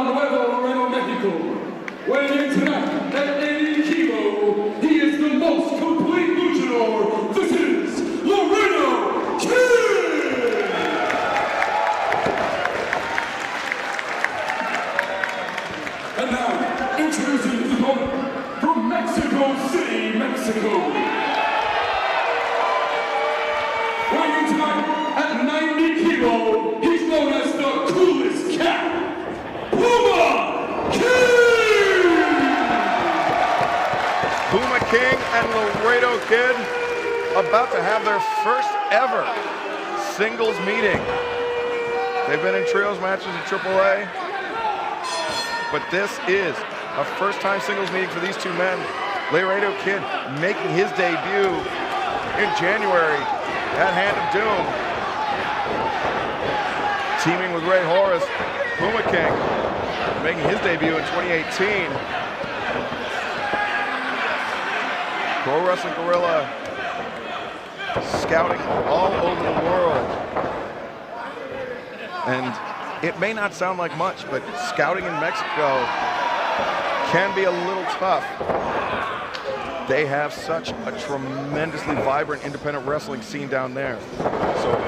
Nuevo Laredo, Mexico. Weighing in tonight at 80 kilo, he is the most complete luchador. This is Laredo Kid! And now, introducing his opponent from Mexico City, Mexico. Weighing in tonight at 90 kilo, he's known as the coolest cat, Puma King! Puma King and Laredo Kid about to have their first ever singles meeting. They've been in trios matches in AAA, but this is a first-time singles meeting for these two men. Laredo Kid making his debut in January at Hand of Doom. Teaming with Ray Horace, Puma King making his debut in 2018. Pro Wrestling Guerrilla scouting all over the world. And it may not sound like much, but scouting in Mexico can be a little tough. They have such a tremendously vibrant independent wrestling scene down there. So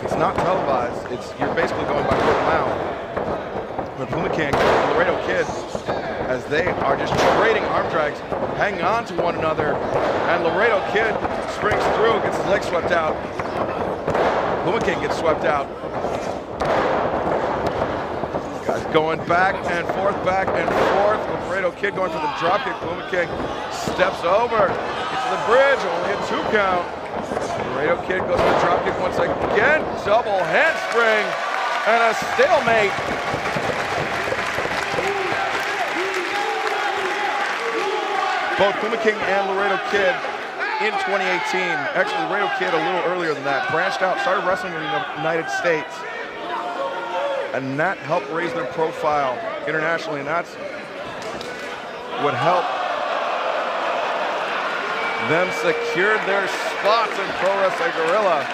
it's not televised, you're basically going by word of mouth. But Puma King and Laredo Kid, as they are just trading arm drags, hanging on to one another, and Laredo Kid springs through, gets his leg swept out. Puma King gets swept out. Guys going back and forth, Laredo Kid going for the dropkick. Puma King steps over, gets to the bridge, only a 2 count. Laredo Kid goes for the dropkick once again, double handspring, and a stalemate. Both Puma King and Laredo Kid in 2018, actually Laredo Kid a little earlier than that, branched out, started wrestling in the United States, and that helped raise their profile internationally, and that's what helped them secure their spots in Pro Wrestling Guerrilla.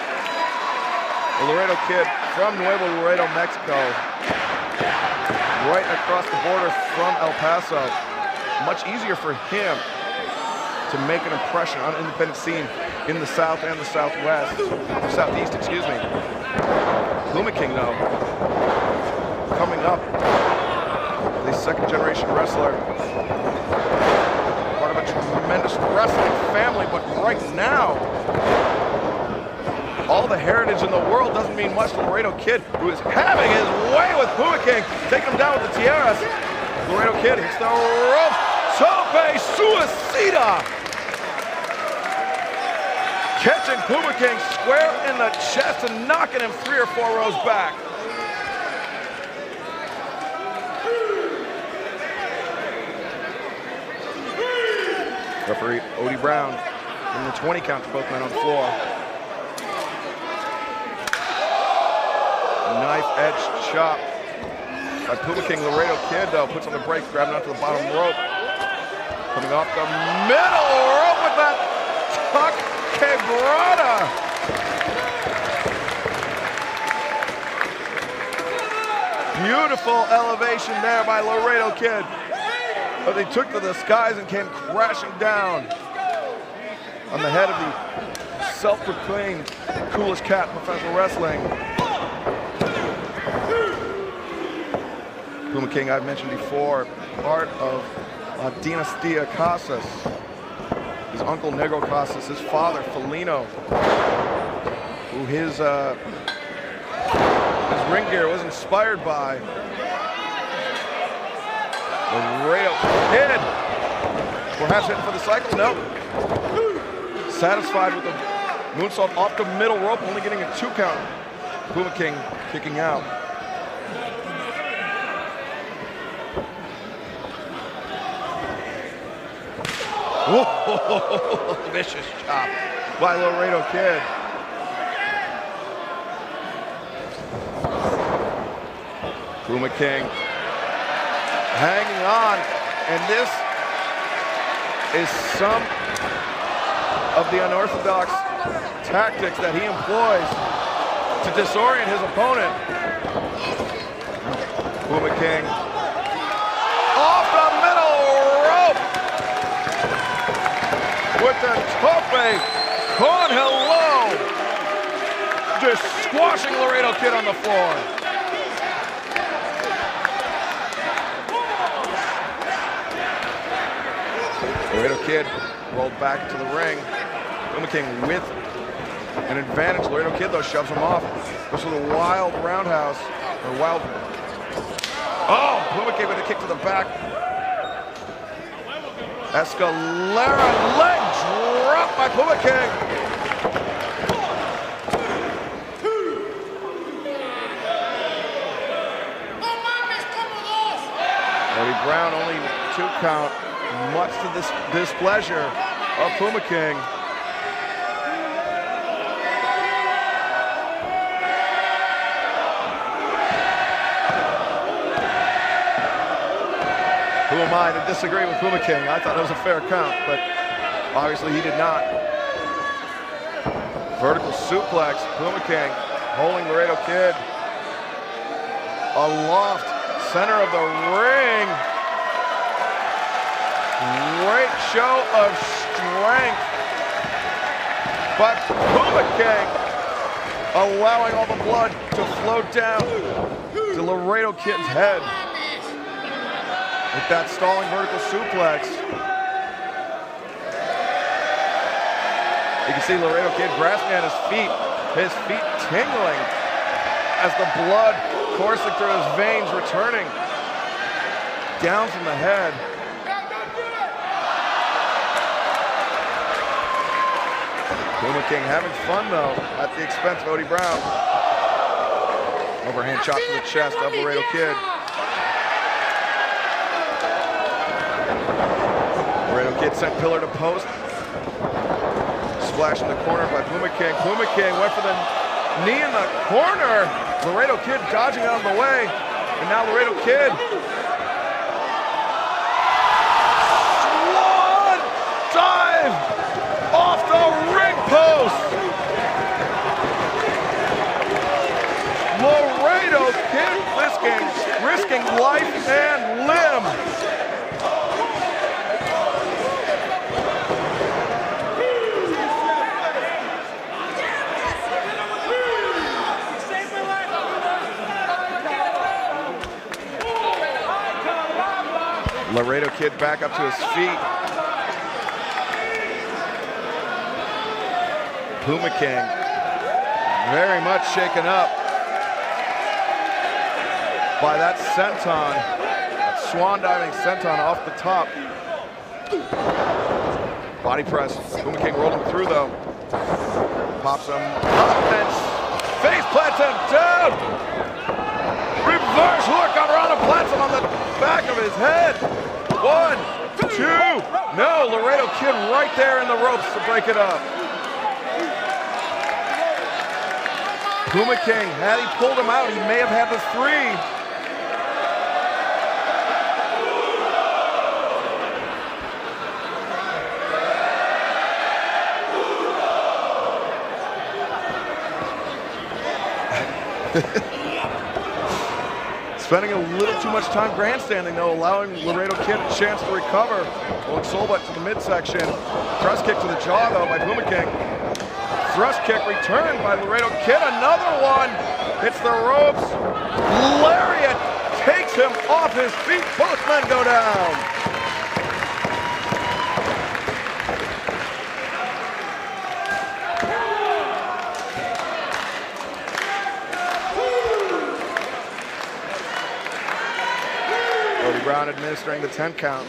The Laredo Kid from Nuevo Laredo, Mexico, right across the border from El Paso. Much easier for him to make an impression on an independent scene in the South and the Southwest, Southeast, excuse me. Puma King, though, coming up, the second-generation wrestler, part of a tremendous wrestling family, but right now, all the heritage in the world doesn't mean much to Laredo Kid, who is having his way with Puma King, taking him down with the tiaras. Laredo Kid hits the rope, tope suicida! Catching Puma King square in the chest and knocking him 3 or 4 rows back. Referee Odie Brown in the 20 count for both men on the floor. Knife edge chop by Puma King. Laredo Kid, though, puts on the brakes, grabbing onto the bottom rope. Coming off the middle rope with that tuck quebrada. Beautiful elevation there by Laredo Kid. But they took to the skies and came crashing down on the head of the self-proclaimed coolest cat in professional wrestling. Puma King, I've mentioned before, part of Dinastia Casas. His uncle Negro Casas, his father Felino, who his ring gear was inspired by. Laredo Kid, perhaps hitting for the cycle, no. Satisfied with the moonsault off the middle rope, only getting a 2 count. Puma King kicking out. Whoa, vicious chop by Laredo Kid. Puma King hanging on, and this is some of the unorthodox tactics that he employs to disorient his opponent. Puma King way. Con hello. Just squashing Laredo Kid on the floor. Laredo Kid rolled back to the ring. Puma King with an advantage. Laredo Kid, though, shoves him off. This was a wild roundhouse. Or wild. Oh, Puma King with a kick to the back. Escalera leg drop by Puma King. Eddie Brown only 2 count. Much to this displeasure of Puma King. Who am I to disagree with Puma King? I thought it was a fair count, but obviously he did not. Vertical suplex, Puma King holding Laredo Kid aloft, center of the ring. Great show of strength by Puma King, allowing all the blood to flow down to Laredo Kid's head with that stalling vertical suplex. You can see Laredo Kid grasping at his feet tingling as the blood coursing through his veins, returning down from the head. Puma King having fun, though, at the expense of Odie Brown. Overhand chop to the chest of Laredo Kid. Laredo Kid sent pillar to post. Splash in the corner by Puma King. Puma King went for the knee in the corner. Laredo Kid dodging out of the way. And now Laredo Kid. Swan dive off the ring post. Laredo Kid risking life and limb. Laredo Kid back up to his feet. Puma King very much shaken up by that senton, that swan diving senton off the top. Body press, Puma King rolled him through though. Pops him up and face plants him down. Reverse hook on Ronald plants him on the back of his head. 1, 2, no, Laredo Kid right there in the ropes to break it up. Puma King, had he pulled him out, he may have had the 3. Spending a little too much time grandstanding, though, allowing Laredo Kid a chance to recover. Going soulbutt to the midsection. Thrust kick to the jaw, though, by Puma King. Thrust kick returned by Laredo Kid. Another one. Hits the ropes. Lariat takes him off his feet. Both men go down. Odie Brown administering the 10 count.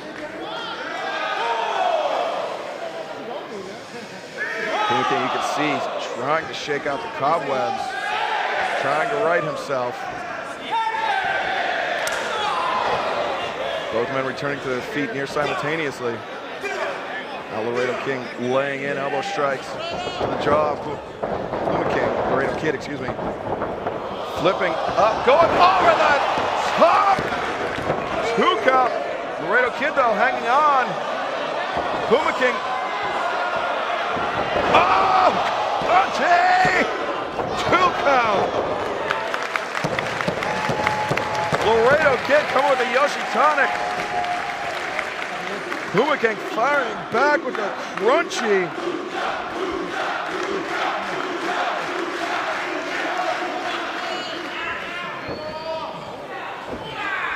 Puma King, you can see, he's trying to shake out the cobwebs, trying to right himself. Both men returning to their feet near simultaneously. Now Laredo King laying in elbow strikes to the jaw of Puma King, Laredo Kid, excuse me. Flipping up, going over the top! 2 count. Laredo Kid, though, hanging on. Puma King. Oh! Okay! 2 count. Laredo Kid coming with a Yoshi Tonic. Puma King firing back with a crunchy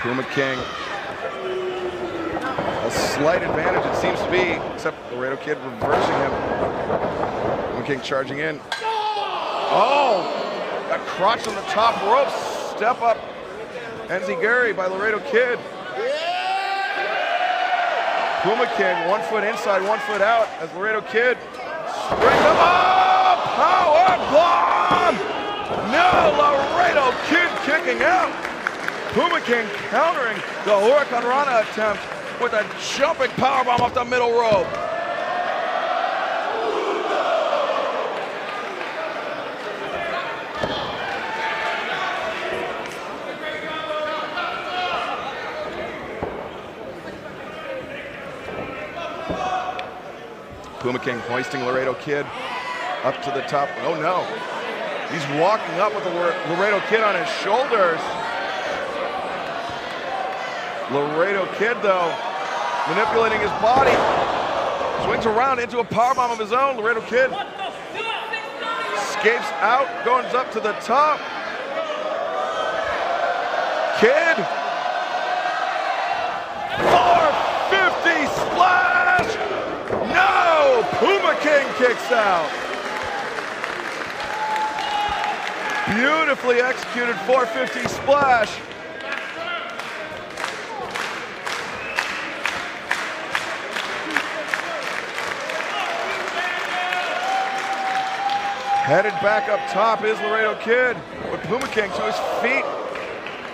Puma King, a slight advantage it seems to be, except Laredo Kid reversing him. Puma King charging in. Oh, got crotched on the top rope. Step up enziguri by Laredo Kid. Puma King, 1 foot inside, 1 foot out as Laredo Kid springs him up. Power bomb! No, Laredo Kid kicking out. Puma King countering the Hurricane Rana attempt with a jumping powerbomb off the middle rope. Puma King hoisting Laredo Kid up to the top. Oh no, he's walking up with the Laredo Kid on his shoulders. Laredo Kid though, manipulating his body, swings around into a powerbomb of his own. Laredo Kid escapes out, goes up to the top. Kid, 450 splash! No! Puma King kicks out. Beautifully executed 450 splash. Headed back up top is Laredo Kid with Puma King to his feet.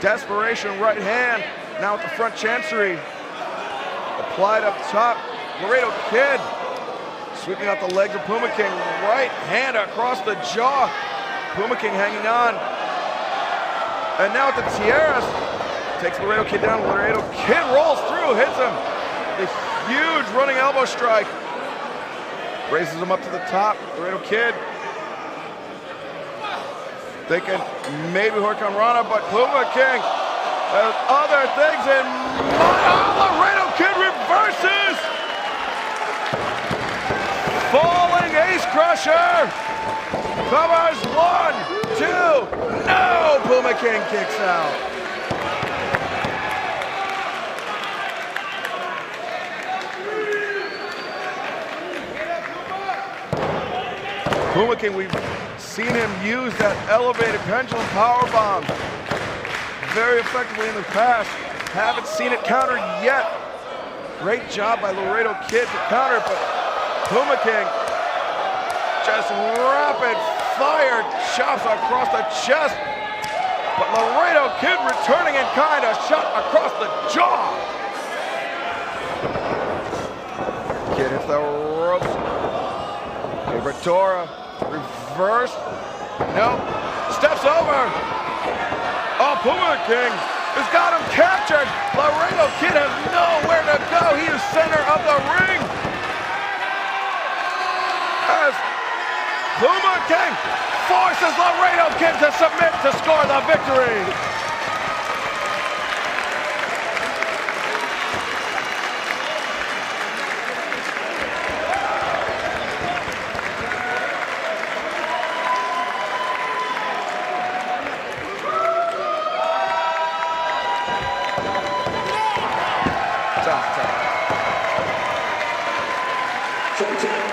Desperation right hand, now with the front chancery. Applied up top, Laredo Kid sweeping out the legs of Puma King. Right hand across the jaw. Puma King hanging on. And now with the tiaras, takes Laredo Kid down. Laredo Kid rolls through, hits him. The huge running elbow strike. Raises him up to the top. Laredo Kid thinking maybe Hurricane Rana, but Puma King has other things in mind. Oh, Laredo Kid reverses! Falling Ace Crusher! Covers 1, 2, no! Puma King kicks out. Puma King, we've seen him use that elevated pendulum power bomb very effectively in the past. Haven't seen it countered yet. Great job by Laredo Kid to counter it, but Puma King just rapid fire chops across the chest. But Laredo Kid returning in kind, a shot across the jaw. Kid hits the ropes. Vibratora. Reverse. Nope. Steps over. Oh, Puma King has got him captured. Laredo Kid has nowhere to go. He is center of the ring. As Puma King forces Laredo Kid to submit to score the victory. Check.